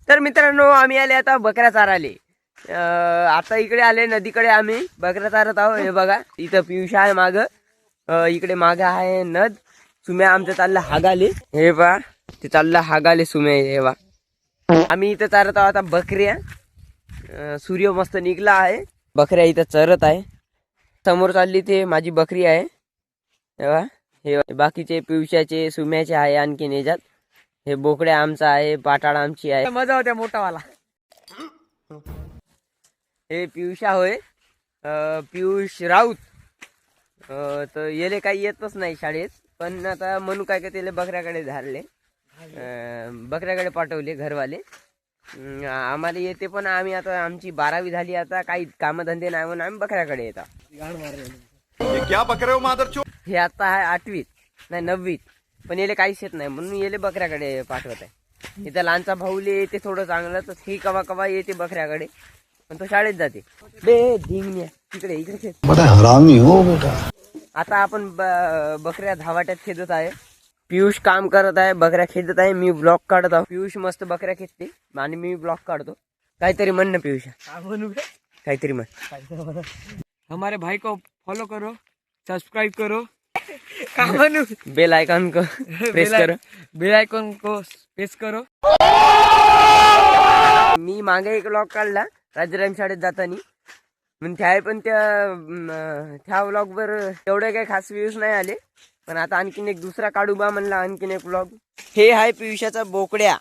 तर मित्रांनो आम्ही आले आता बकऱ्या चाराले. आता इकडे आले नदीकडे आम्ही बकऱ्या चारत आहोत. हे बघा इथं पियुष आहे माग, इकडे माग आहे नद. सुम्या आमचं चाललं हागाले. हे बा ते चाललं हागाले सुम्या. हे बा आम्ही इथं चारत आहोत आता बकऱ्या. सूर्य मस्त निघला आहे. बकऱ्या इथं चरत आहे. समोर चालली ते माझी बकरी आहे. तेव्हा हे बाकीचे पिवशाचे सुम्याचे आहे आणखीन याच्यात. हे बोकड्या आमचा आहे, पाटाळा आमची आहे. मजा होत्या मोठावाला. हे पियुषा होय, पियुष राऊत. तर येले काही येतच नाही शाळेत, पण आता म्हणू काय का त्याला बकऱ्याकडे धारले, बकऱ्याकडे पाठवले घरवाले. आम्हाला येते पण आम्ही आता आमची 12वी झाली, आता काही कामधंदे नाही म्हणून आम्ही बकऱ्याकडे येतात. हे आता आहे 8वीत नाही 9वीत, पण येले काहीच येत नाही म्हणून येले बकऱ्याकडे पाठवत आहे. इथं लहानचा भाऊले येते थोडं चांगलं, तर ही कवा कवा येते बकऱ्याकडे, पण तो शाळेत जाते. बे धिंगण्या तिकडे इकडे हरामी हो बेटा. आता आपण बकऱ्या धावाट्यात खेळत आहे. पियुष काम करत आहे, बकऱ्या खेळत आहे, मी ब्लॉग काढत आहो. पियुष मस्त बकऱ्या खेळते आणि मी ब्लॉग काढतो. काहीतरी म्हण ना पियुष, काहीतरी म्हण. हमारे भाई को फॉलो करो, सब्सक्राइब करो, बेल आइकन को प्रेस करो, बेल आइकन को प्रेस करो. मी मागे एक व्लॉग काढला राजाराम शाळेत जातानी, पण त्या व्लॉग वर एवढे काही खास व्ह्यूज नाही आले. पण आता आणखीन एक दुसरा काढू बा म्हणला, आणखीन एक व्लॉग. हे आहे पियुषाचा बोकड्या,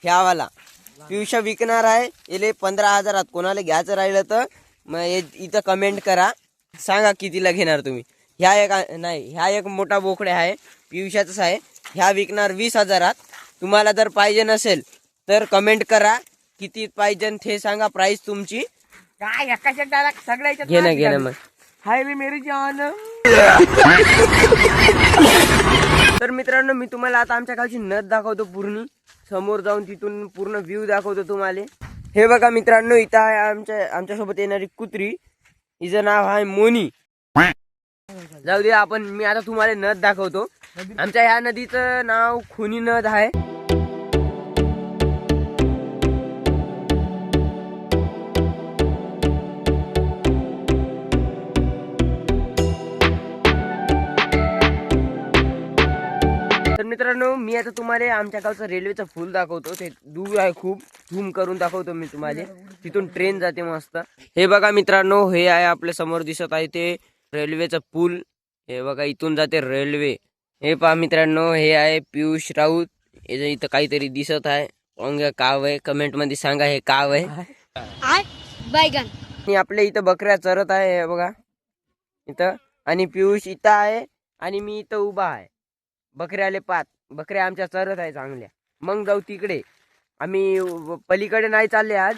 ह्यावाला पियुषा विकणार आहे. याले 15,000. कोणाला घ्यायचं राहिलं तर मग इथं कमेंट करा, सांगा कितीला घेणार तुम्ही. ह्या एक मोठा बोकड्या आहे पियुषाचाच आहे. ह्या विकणार 20,000. तुम्हाला जर पाहिजे नसेल तर कमेंट करा किती पाहिजे ते सांगा, प्राइस तुमची. काय एकाशे डायरेक्ट सगळ्याच्या घे ना मग. हाय रे मेरी जान. तर मित्रांनो मी तुम्हाला आता आमच्या गावची नद दाखवतो पूर्ण. समोर जाऊन तिथून पूर्ण व्ह्यू दाखवतो तुम्हाला. हे बघा मित्रांनो, इथं आहे आमच्यासोबत येणारी कुत्री. हिचं नाव आहे मोनी. जाऊ दे आपण, मी आता तुम्हाला नद दाखवतो. आमच्या ह्या नदीचं नाव खुनी नद आहे. तर मित्रांनो मी आता तुम्हाला आमच्या गावचं रेल्वेचं पूल दाखवतो. ते दूर आहे खूप, झूम करून दाखवतो मी तुम्हाला. तिथून ट्रेन जाते मस्त. हे बघा मित्रांनो, हे आहे आपल्या समोर दिसत आहे ते रेल्वेचं पूल. हे बघा इथून जाते रेल्वे. हे पहा मित्रांनो, हे आहे पियुष राऊत. इथं काहीतरी दिसत आहे. काव आहे, कमेंट मध्ये सांगा हे काव आहे. आणि आपल्या इथं बकऱ्या चरत आहे. हे बघा इथं, आणि पियुष इथं आहे आणि मी इथं उभा आहे. बकऱ्याले 5 बकऱ्या आमच्या चरत आहे चांगल्या. मग जाऊ तिकडे. आम्ही पलीकडे नाही चालले आज,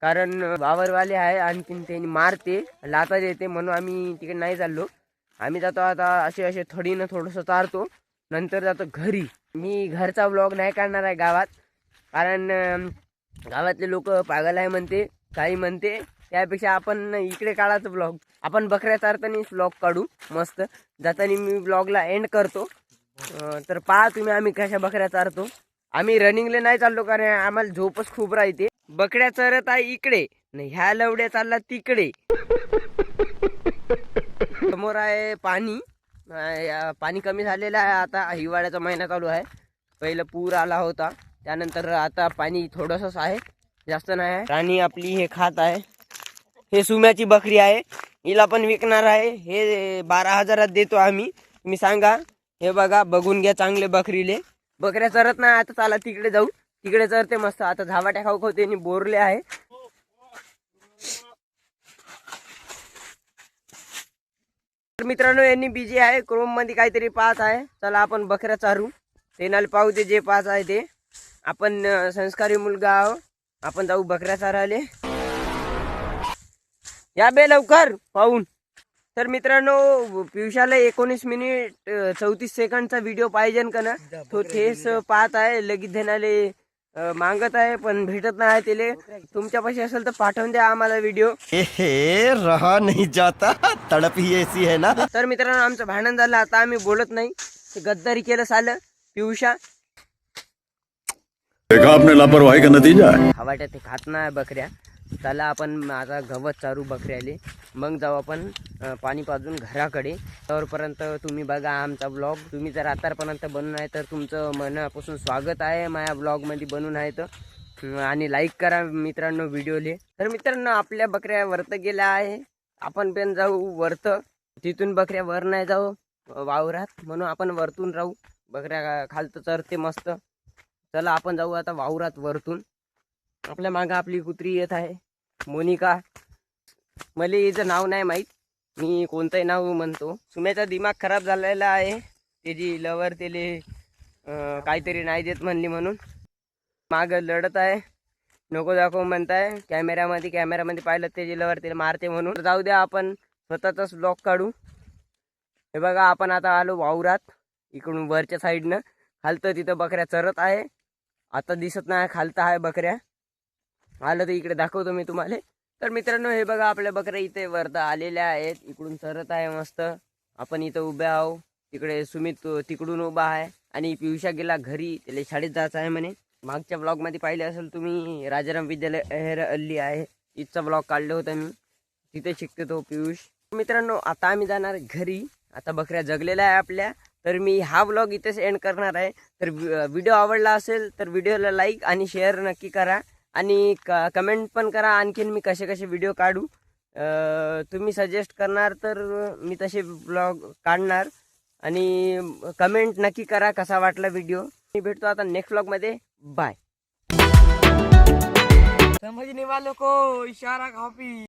कारण वावरवाले आहे आणखीन त्यांनी मारते, लाता देते, म्हणून आम्ही तिकडे नाही चाललो. आम्ही जातो आता असे थोडीनं थोडंसं चारतो, नंतर जातो घरी. मी घरचा व्लॉग नाही काढणार आहे गावात, कारण गावातले लोक पागल आहे म्हणते, काही म्हणते. त्यापेक्षा आपण इकडे काढायचं व्लॉग. आपण बकऱ्या चारतानीच व्लॉग काढू मस्त. जातानी मी व्लॉगला एंड करतो. तर पहा तुम्ही आम्ही कशा बकऱ्या चारतो. आम्ही रनिंगले नाही चाललो, कारण आम्हाला झोपच खूप राहते. बकऱ्या चरत आहे इकडे, ह्या लवड्या चालला तिकडे. समोर आहे पाणी. पाणी कमी झालेलं आहे आता. हिवाळ्याचा महिना चालू आहे. पहिलं पूर आला होता, त्यानंतर आता पाणी थोडंसंच आहे, जास्त नाही आहे. राणी आपली हे खात आहे. हे सुम्याची बकरी आहे, हिला पण विकणार आहे. हे 12,000 देतो आम्ही. तुम्ही सांगा. हे बघा, बघून घ्या चांगले बकरीले. बकऱ्या चरत नाही आता, चला तिकडे जाऊ. तिकडे चरते मस्त. आता धावाट्या खाऊ त्यांनी बोरले आहे. तर मित्रांनो यांनी बिजी आहे, क्रोम मध्ये काहीतरी पाहत आहे. चला आपण बकऱ्या चारू, तेनाला पाहू ते जे पाहत आहे ते. आपण संस्कारी मुलगा आहो, आपण जाऊ बकऱ्या चाराले. या बे लवकर पाहून. तर मित्रांनो पियुषाला 19 मिनिट 34 सेकंडचा व्हिडिओ पाहिजे का ना, तो तेच पाहत आहे. लगेच देणाले मागत आहे, पण भेटत नाही त्याले. तुमच्यापाशी असेल तर पाठवून द्या आम्हाला व्हिडिओ. रहा नहीं जाता, तड़प ही ऐसी है ना. तर मित्रांनो आमचं भांडण झालं, आता आम्ही बोलत नाही. गद्दारी केलं सालं पियुषा. देखा आपने लापरवाही का नतीजा है। हवाट्या ते खात नाही बकऱ्या. चला आपण आता गवत चारू बकऱ्याले, मग जाऊ आपण पाणी पाजून घराकडे. तोपर्यंत तुम्ही बघा आमचा ब्लॉग. तुम्ही जर आतापर्यंत बनून आहे तर तुमचं मनापासून स्वागत आहे माझ्या ब्लॉगमध्ये बनून आहे तर. आणि लाईक करा मित्रांनो व्हिडिओले. तर मित्रांनो आपल्या बकऱ्या वरत गेल्या आहे, आपण पण जाऊ वरत. तिथून बकऱ्या वर नाही जाऊ वावरात, म्हणून आपण वरतून राहू. बकऱ्या खालतं चरते मस्त. चला आपण जाऊ आता वावरात वरतून. आपल्या मागं आपली कुत्री येत आहे मोनिका. मला हिचं नाव नाही माहीत, मी कोणतंही नाव म्हणतो. सुम्याचा दिमाग खराब झालेला आहे, त्याची लवर त्याले काहीतरी नाही देत म्हणली म्हणून मागं लढत आहे. नको दाखव म्हणताय कॅमेरामध्ये पाहिलं त्याची लवर त्याला मारते म्हणून. जाऊ द्या आपण स्वतःचाच ब्लॉग काढू. हे बघा आपण आता आलो वावरात. इकडून वरच्या साईडनं खालतं तिथं बकऱ्या चरत आहे. आता दिसत नाही खालतं आहे बकऱ्या. आलं तर इकडे दाखवतो मी तुम्हाला. तर मित्रांनो हे बघा आपल्या बकऱ्या इथे वरता आलेल्या आहेत, इकडून चरत आहे मस्त. आपण इथं उभे आहो. तिकडे सुमित तिकडून उभा आहे आणि पियुषा गेला घरी, त्याला शाळेत जायचं आहे म्हणे. मागच्या ब्लॉगमध्ये पाहिले असेल तुम्ही, राजाराम विद्यालय अहेर अल्ली आहे, इथचा ब्लॉग काढलं होतं मी. तिथे शिकतो तो पियुष. मित्रांनो आता आम्ही जाणार घरी. आता बकऱ्या जगलेल्या आहे आपल्या. तर मी हा ब्लॉग इथेच एंड करणार आहे. तर व्हिडिओ आवडला असेल तर व्हिडिओला लाईक आणि शेअर नक्की करा आणि कमेंट पण करा आणखीन मी कसे कसे व्हिडिओ काढू. तुम्ही सजेस्ट करणार तर मी तसे ब्लॉग काढणार. आणि कमेंट नक्की करा कसा वाटला व्हिडिओ. मी भेटतो आता नेक्स्ट ब्लॉगमध्ये. बाय. समझने वालों को इशारा कॉपी.